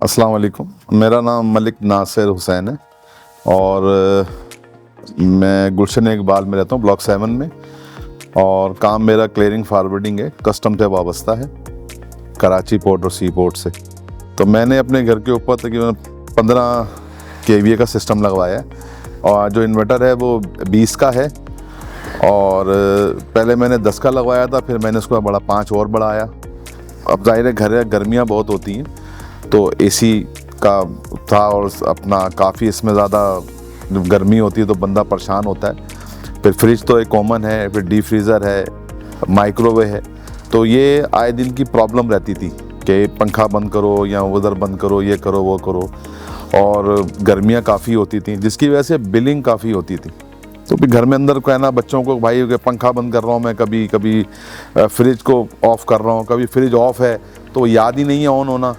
अस्सलाम वालेकुम। मेरा नाम मलिक नासिर हुसैन है और मैं गुलशन इकबाल में रहता हूँ ब्लॉक 7 में। और काम मेरा क्लियरिंग फारवर्डिंग है, कस्टम से वाबस्ता है, कराची पोर्ट और सी पोर्ट से। तो मैंने अपने घर के ऊपर तकरीबन 15 kVA का सिस्टम लगवाया है और जो इन्वर्टर है वो 20 का है। और पहले मैंने 10 का लगवाया था, फिर मैंने उसको बड़ा 5 और बढ़ाया। अब जाहिर है घर गर्मियाँ बहुत होती हैं तो एसी का था और अपना काफ़ी इसमें ज़्यादा गर्मी होती है तो बंदा परेशान होता है। फिर फ्रिज तो एक कॉमन है, फिर डीप फ्रीज़र है, माइक्रोवेव है। तो ये आए दिन की प्रॉब्लम रहती थी कि पंखा बंद करो या उधर बंद करो, ये करो वो करो। और गर्मियाँ काफ़ी होती थी जिसकी वजह से बिलिंग काफ़ी होती थी। तो फिर घर में अंदर कहना बच्चों को, भाई पंखा बंद कर रहा हूँ मैं, कभी कभी फ्रिज को ऑफ़ कर रहा हूँ, कभी फ्रिज ऑफ़ है तो याद ही नहीं है ऑन होना,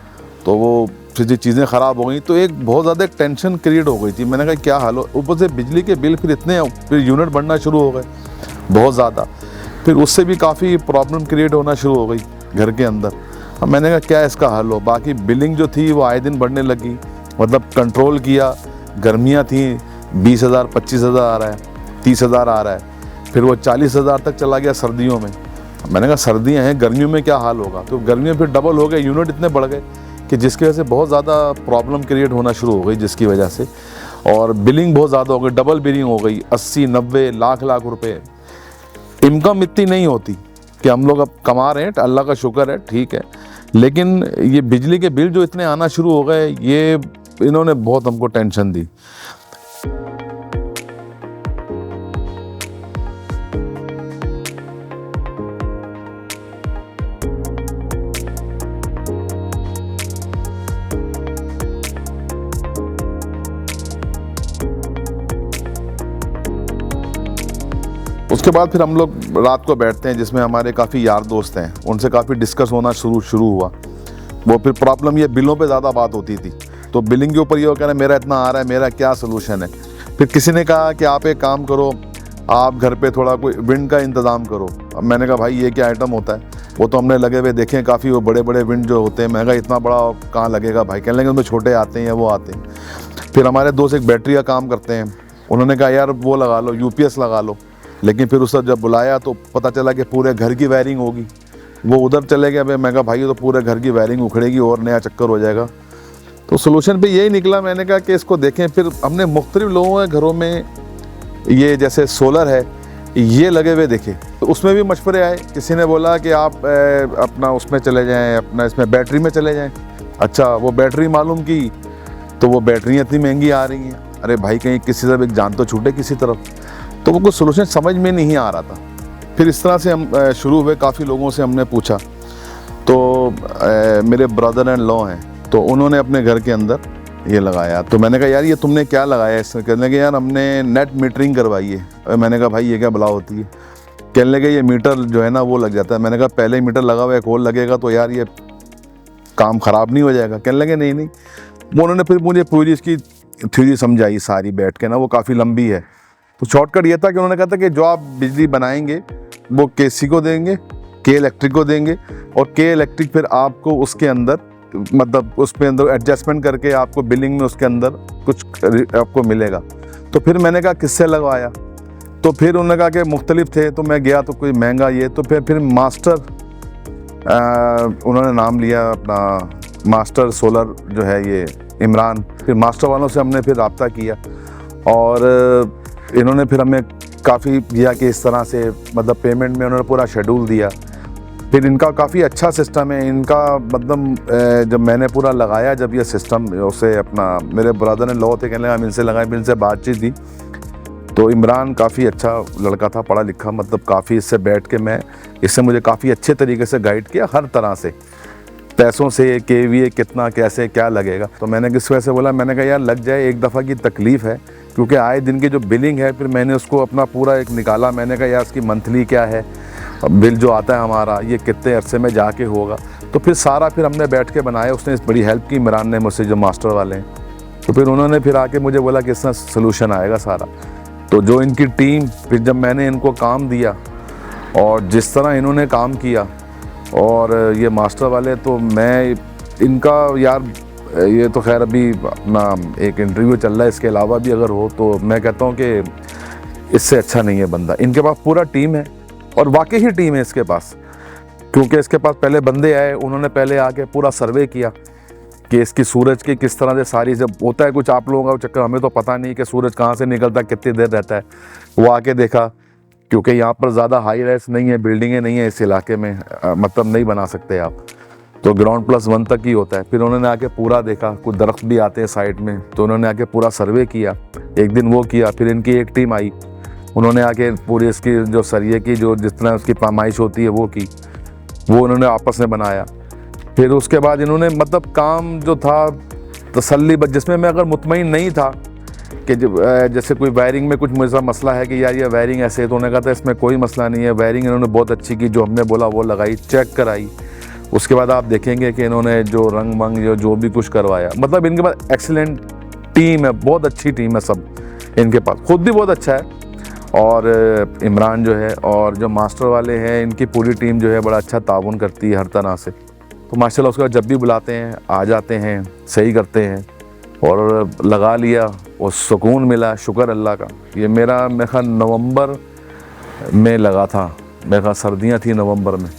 तो वो फिर चीज़ें ख़राब हो गई। तो एक बहुत ज़्यादा एक टेंशन क्रिएट हो गई थी। मैंने कहा क्या हाल हो, ऊपर से बिजली के बिल फिर इतने, फिर यूनिट बढ़ना शुरू हो गए बहुत ज़्यादा, फिर उससे भी काफ़ी प्रॉब्लम क्रिएट होना शुरू हो गई घर के अंदर। अब मैंने कहा क्या इसका हल हो। बाकी बिलिंग जो थी वो आए दिन बढ़ने लगी, मतलब कंट्रोल किया। गर्मियाँ थी 20,000 25,000 आ रहा है, 30,000 आ रहा है, फिर वो 40,000 तक चला गया सर्दियों में। मैंने कहा सर्दियाँ हैं, गर्मियों में क्या हाल होगा। तो गर्मियों फिर डबल हो गए, यूनिट इतने बढ़ गए कि जिसकी वजह से बहुत ज़्यादा प्रॉब्लम क्रिएट होना शुरू हो गई, जिसकी वजह से और बिलिंग बहुत ज़्यादा हो गई, डबल बिलिंग हो गई, 80 90 लाख लाख रुपए। इनकम इतनी नहीं होती कि हम लोग अब कमा रहे हैं, अल्लाह का शुक्र है, ठीक है, लेकिन ये बिजली के बिल जो इतने आना शुरू हो गए, ये इन्होंने बहुत हमको टेंशन दी। उसके बाद फिर हम लोग रात को बैठते हैं, जिसमें हमारे काफ़ी यार दोस्त हैं, उनसे काफ़ी डिस्कस होना शुरू हुआ। वो फिर प्रॉब्लम ये बिलों पे ज़्यादा बात होती थी, तो बिलिंग के ऊपर ये कह रहे मेरा इतना आ रहा है, मेरा क्या सोल्यूशन है। फिर किसी ने कहा कि आप एक काम करो, आप घर पे थोड़ा कोई विंड का इंतज़ाम करो। अब मैंने कहा भाई ये क्या आइटम होता है। वो तो हमने लगे हुए देखे हैं काफ़ी, वो बड़े बड़े विंड जो होते हैं। मैं कहा इतना बड़ा कहाँ लगेगा भाई, कहने लगे उनमें छोटे आते हैं या वो आते हैं। फिर हमारे दोस्त एक बैटरी का काम करते हैं, उन्होंने कहा यार वो लगा लो, UPS लगा लो। लेकिन फिर उससे जब बुलाया तो पता चला कि पूरे घर की वायरिंग होगी। वो उधर चले गए। मैं कहा भाई ये तो पूरे घर की वायरिंग उखड़ेगी और नया चक्कर हो जाएगा। तो सोल्यूशन पे यही निकला, मैंने कहा कि इसको देखें। फिर हमने मुख्तलिफ लोगों के घरों में ये जैसे सोलर है ये लगे हुए देखे, तो उसमें भी मशवरे आए। किसी ने बोला कि आप अपना उसमें चले जाएँ, अपना इसमें बैटरी में चले जाएँ। अच्छा, वो बैटरी मालूम की तो वो बैटरियाँ इतनी महंगी आ रही हैं। अरे भाई कहीं किसी तरफ एक जान तो छूटे किसी तरफ। तो वो कुछ सोल्यूशन समझ में नहीं आ रहा था। फिर इस तरह से हम शुरू हुए, काफ़ी लोगों से हमने पूछा। तो मेरे ब्रदर एंड लॉ हैं, तो उन्होंने अपने घर के अंदर ये लगाया। तो मैंने कहा यार ये तुमने क्या लगाया है इसमें। कहने लगे यार हमने नेट मीटरिंग करवाई है। मैंने कहा भाई ये क्या बला होती है। कहने लगे ये मीटर जो है ना वो लग जाता है। मैंने कहा पहले ही मीटर लगा हुआ है, एक और लगेगा तो यार ये काम ख़राब नहीं हो जाएगा। कहने लगे नहीं नहीं। वो उन्होंने फिर मुझे पूरी इसकी थ्योरी समझाई सारी बैठ के ना, वो काफ़ी लंबी है। तो शॉर्टकट ये था कि उन्होंने कहा था कि जो आप बिजली बनाएंगे वो KC को देंगे, K इलेक्ट्रिक को देंगे, और K इलेक्ट्रिक फिर आपको उसके अंदर मतलब उसके अंदर एडजस्टमेंट करके आपको बिलिंग में उसके अंदर कुछ आपको मिलेगा। तो फिर मैंने कहा किससे लगवाया। तो फिर उन्होंने कहा कि मुख्तलिफ थे। तो मैं गया तो कोई महंगा ये, तो फिर मास्टर उन्होंने नाम लिया अपना, मास्टर सोलर जो है ये इमरान। फिर मास्टर वालों से हमने फिर रब्ता किया और इन्होंने फिर हमें काफ़ी दिया कि इस तरह से मतलब पेमेंट में उन्होंने पूरा शेड्यूल दिया। फिर इनका काफ़ी अच्छा सिस्टम है इनका, मतलब जब मैंने पूरा लगाया, जब ये सिस्टम उसे अपना मेरे ब्रदर ने लॉ थे, कहने लगा हम इनसे लगाए, फिर इनसे बातचीत थी। तो इमरान काफ़ी अच्छा लड़का था, पढ़ा लिखा, मतलब काफ़ी इससे बैठ के इससे मुझे काफ़ी अच्छे तरीके से गाइड किया हर तरह से, पैसों से, KVA कितना कैसे क्या लगेगा। तो मैंने किस वजह से बोला, मैंने कहा यार लग जाए, एक दफ़ा की तकलीफ़ है, क्योंकि आए दिन की जो बिलिंग है फिर मैंने उसको अपना पूरा एक निकाला। मैंने कहा यार इसकी मंथली क्या है बिल जो आता है हमारा, ये कितने अरसे में जाके होगा। तो फिर सारा फिर हमने बैठ के बनाया। उसने इस बड़ी हेल्प की इमरान ने मुझसे, जो मास्टर वाले हैं। तो फिर उन्होंने फिर आके मुझे बोला कि इसका सलूशन आएगा सारा। तो जो इनकी टीम, फिर जब मैंने इनको काम दिया और जिस तरह इन्होंने काम किया, और ये मास्टर वाले, तो मैं इनका यार ये तो खैर अभी अपना एक इंटरव्यू चल रहा है, इसके अलावा भी अगर हो तो मैं कहता हूँ कि इससे अच्छा नहीं है बंदा। इनके पास पूरा टीम है और वाकई ही टीम है इसके पास, क्योंकि इसके पास पहले बंदे आए, उन्होंने पहले आके पूरा सर्वे किया कि इसकी सूरज की किस तरह से सारी, जब होता है कुछ आप लोगों का चक्कर, हमें तो पता नहीं कि सूरज कहाँ से निकलता है, कितनी देर रहता है। वो आके देखा, क्योंकि यहाँ पर ज़्यादा हाई राइज नहीं है, बिल्डिंगें नहीं है इस इलाके में, मतलब नहीं बना सकते आप, तो ग्राउंड +1 तक ही होता है। फिर उन्होंने आके पूरा देखा, कुछ दरख्त भी आते हैं साइड में, तो उन्होंने आके पूरा सर्वे किया। एक दिन वो किया, फिर इनकी एक टीम आई, उन्होंने आके पूरी इसकी जो सरिये की जो जिस तरह उसकी पैमाइश होती है वो की, वो उन्होंने आपस में बनाया। फिर उसके बाद इन्होंने मतलब काम जो था तसल्ली, जिसमें मैं अगर मुतमईन नहीं था कि जैसे कोई वायरिंग में कुछ मुझे मसला है कि यार ये वायरिंग ऐसे है, तो उन्होंने कहा था इसमें कोई मसला नहीं है, वायरिंग इन्होंने बहुत अच्छी की, जो हमने बोला वो लगाई, चेक कराई। उसके बाद आप देखेंगे कि इन्होंने जो रंग मंग जो भी कुछ करवाया, मतलब इनके पास एक्सीलेंट टीम है, बहुत अच्छी टीम है सब इनके पास, खुद भी बहुत अच्छा है। और इमरान जो है और जो मास्टर वाले हैं, इनकी पूरी टीम जो है बड़ा अच्छा ताउन करती है हर तरह से। तो माशाल्लाह उसके बाद जब भी बुलाते हैं आ जाते हैं, सही करते हैं, और लगा लिया और सुकून मिला, शुक्र अल्लाह का। ये मेरा ख्याल नवंबर में लगा था, मेरे ख्याल सर्दियाँ थी नवंबर में,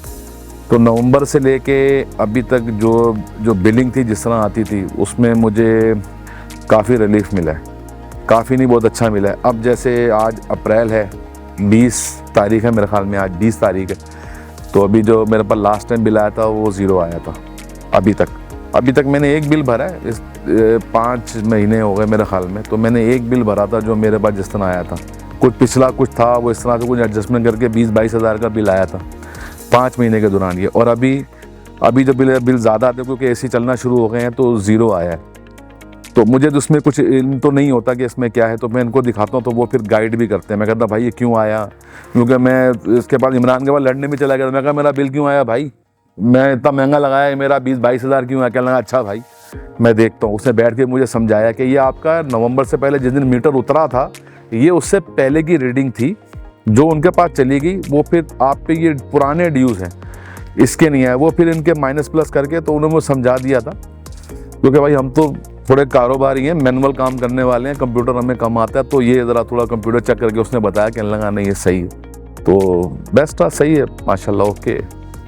तो नवंबर से लेके अभी तक जो बिलिंग थी जिस तरह आती थी, उसमें मुझे काफ़ी रिलीफ मिला है, काफ़ी नहीं बहुत अच्छा मिला है। अब जैसे आज अप्रैल है, 20 तारीख है मेरे ख्याल में, आज 20 तारीख है, तो अभी जो मेरे पास लास्ट टाइम बिल आया था वो 0 आया था। अभी तक मैंने एक बिल भरा है, इस 5 महीने हो गए मेरे ख्याल में, तो मैंने एक बिल भरा था जो मेरे पास जिस तरह आया था। कुछ पिछला कुछ था वो इस तरह से कुछ एडजस्टमेंट करके 20-22 हज़ार का बिल आया था 5 महीने के दौरान ये। और अभी जो बिल ज़्यादा आते हैं क्योंकि AC चलना शुरू हो गए हैं, तो 0 आया है। तो मुझे तो उसमें कुछ इल्म तो नहीं होता कि इसमें क्या है, तो मैं इनको दिखाता हूँ, तो वो फिर गाइड भी करते हैं। मैं कहता भाई ये क्यों आया, क्योंकि मैं इसके बाद इमरान के बाद लड़ने में चला गया, मैं कहा मेरा बिल क्यों आया भाई, मैं इतना महंगा लगाया है, मेरा 20-22 हज़ार क्यों आया। क्या लगा, अच्छा भाई मैं देखता हूँ। उसने बैठ के मुझे समझाया कि ये आपका नवंबर से पहले जिस दिन मीटर उतरा था, ये उससे पहले की रीडिंग थी जो उनके पास चली गई, वो फिर आप पे ये पुराने ड्यूज़ हैं, इसके नहीं आए। वो फिर इनके माइनस प्लस करके तो उन्होंने मुझे समझा दिया था, क्योंकि भाई हम तो थोड़े कारोबारी हैं, मैनुअल काम करने वाले हैं, कंप्यूटर हमें कम आता है, तो ये ज़रा थोड़ा कंप्यूटर चेक करके उसने बताया कि लगा नहीं ये सही है, तो बेस्ट था, सही है माशाल्लाह। ओके,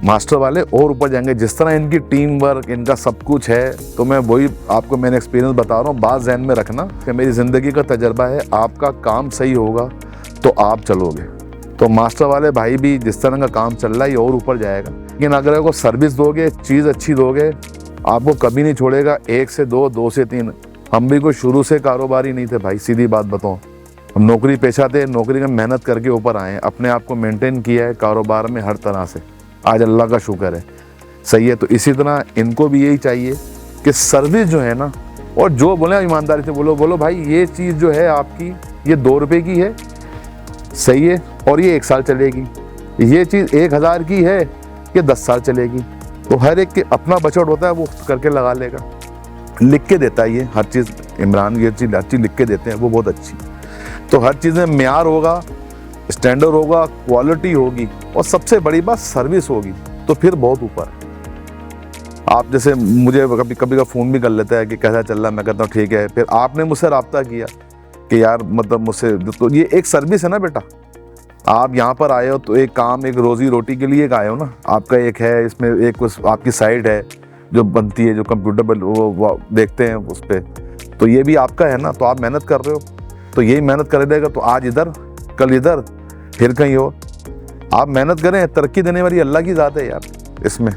मास्टर वाले और ऊपर जाएंगे, जिस तरह इनकी टीम वर्क, इनका सब कुछ है, तो मैं वही आपको मैंने एक्सपीरियंस बता रहा हूँ। बात ज़हन में रखना कि मेरी ज़िंदगी का तजर्बा है, आपका काम सही होगा तो आप चलोगे। तो मास्टर वाले भाई भी जिस तरह का काम चल रहा है ये और ऊपर जाएगा, लेकिन अगर आपको सर्विस दोगे, चीज़ अच्छी दोगे, आपको कभी नहीं छोड़ेगा। 1 से 2, 2 से 3। हम भी कोई शुरू से कारोबारी नहीं थे भाई, सीधी बात बताऊँ, हम नौकरी पेशा थे, नौकरी में मेहनत करके ऊपर आए हैं, अपने आप को मेंटेन किया है कारोबार में हर तरह से, आज अल्लाह का शुक्र है, सही है। तो इसी तरह इनको भी यही चाहिए कि सर्विस जो है ना, और जो बोले ईमानदारी से बोलो भाई ये चीज़ जो है आपकी, ये 2 रुपये की है, सही है, और ये 1 साल चलेगी। ये चीज़ 1000 की है, ये 10 साल चलेगी। तो हर एक के अपना बजट होता है, वो करके लगा लेगा, लिख के देता है ये हर चीज़। इमरान ये चीज़ हर चीज़ लिख के देते हैं, वो बहुत अच्छी। तो हर चीज़ में मेयार होगा, स्टैंडर्ड होगा, क्वालिटी होगी, और सबसे बड़ी बात सर्विस होगी, तो फिर बहुत ऊपर। आप जैसे मुझे कभी का फ़ोन भी कर लेता है कि कैसा चल रहा है, मैं कहता हूँ ठीक है, फिर आपने मुझसे रब्ता किया कि यार मतलब मुझसे, तो ये एक सर्विस है ना बेटा। आप यहाँ पर आए हो तो एक काम, एक रोज़ी रोटी के लिए आए हो ना, आपका एक है, इसमें एक आपकी साइड है जो बनती है, जो कंप्यूटर पर वो देखते हैं उस पर, तो ये भी आपका है ना, तो आप मेहनत कर रहे हो, तो यही मेहनत कर देगा, तो आज इधर कल इधर फिर कहीं हो। आप मेहनत करें, तरक्की देने वाली अल्लाह की ज़ात है यार इसमें।